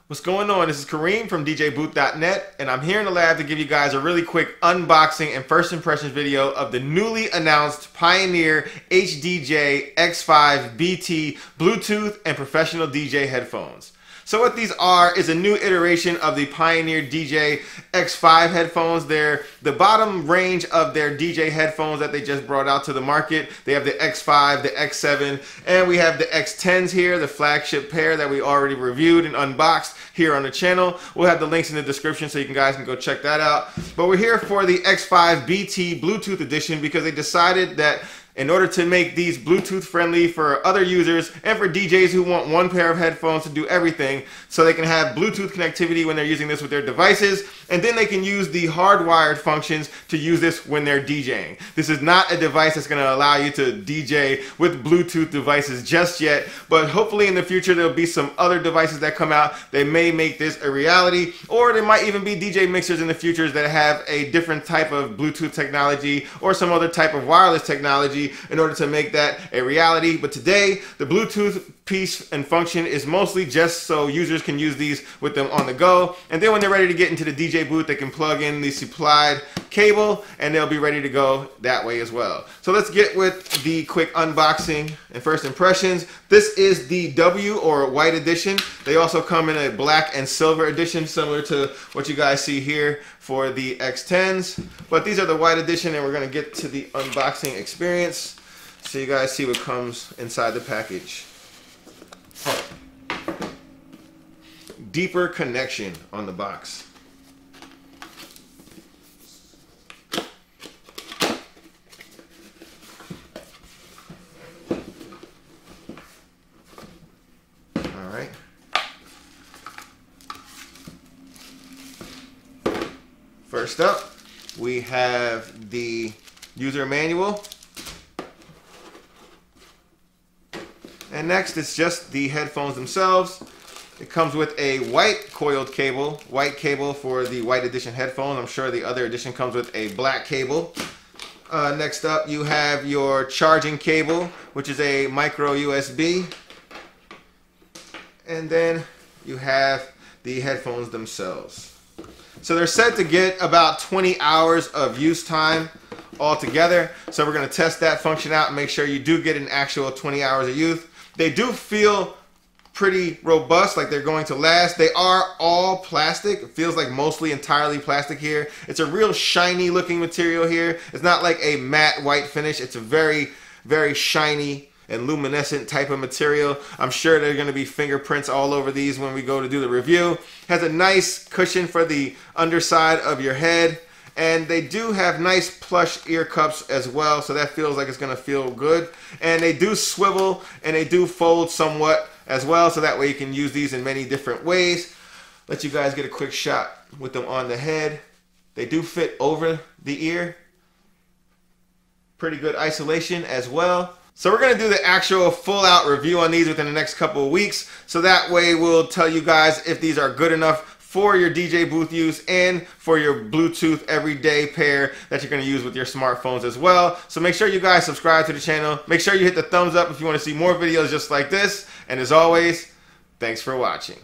What's going on? This is Kareem from DJBooth.net, and I'm here in the lab to give you guys a really quick unboxing and first impressions video of the newly announced Pioneer HDJ-X5BT Bluetooth and professional DJ headphones. So what these are is a new iteration of the Pioneer DJ-X5 headphones. They're the bottom range of their DJ headphones that they just brought out to the market. They have the X5, the X7, and we have the X10s here, the flagship pair that we already reviewed and unboxed here on the channel. We'll have the links in the description so you guys can go check that out. But we're here for the X5BT Bluetooth edition because they decided that in order to make these Bluetooth friendly for other users and for DJs who want one pair of headphones to do everything, so they can have Bluetooth connectivity when they're using this with their devices, and then they can use the hardwired functions to use this when they're DJing. This is not a device that's going to allow you to DJ with Bluetooth devices just yet, but hopefully in the future there'll be some other devices that come out. They may make this a reality, or there might even be DJ mixers in the future that have a different type of Bluetooth technology or some other type of wireless technology in order to make that a reality. But today, the Bluetooth piece and function is mostly just so users can use these with them on the go. And then when they're ready to get into the DJ booth, they can plug in the supplied cable and they'll be ready to go that way as well. So let's get with the quick unboxing and first impressions. This is the W or white edition. They also come in a black and silver edition, similar to what you guys see here for the X10s. But these are the white edition, and we're going to get to the unboxing experience so you guys see what comes inside the package. Deeper connection on the box. All right. First up, we have the user manual. And next, it's just the headphones themselves. It comes with a white coiled cable, white cable for the white edition headphones. I'm sure the other edition comes with a black cable. Next up, you have your charging cable, which is a micro USB. And then you have the headphones themselves. So they're said to get about 20 hours of use time altogether. So we're going to test that function out and make sure you do get an actual 20 hours of use. They do feel pretty robust, like they're going to last. They are all plastic. It feels like mostly entirely plastic here. It's a real shiny looking material here. It's not like a matte white finish. It's a very, very shiny and luminescent type of material. I'm sure there are going to be fingerprints all over these when we go to do the review. Has a nice cushion for the underside of your head. And they do have nice plush ear cups as well, so that feels like it's going to feel good. And they do swivel and they do fold somewhat as well, so that way you can use these in many different ways. Let you guys get a quick shot with them on the head. They do fit over the ear. Pretty good isolation as well. So we're going to do the actual full out review on these within the next couple of weeks, so that way we'll tell you guys if these are good enough for your DJ booth use and for your Bluetooth everyday pair that you're going to use with your smartphones as well. So make sure you guys subscribe to the channel. Make sure you hit the thumbs up if you want to see more videos just like this. And as always, thanks for watching.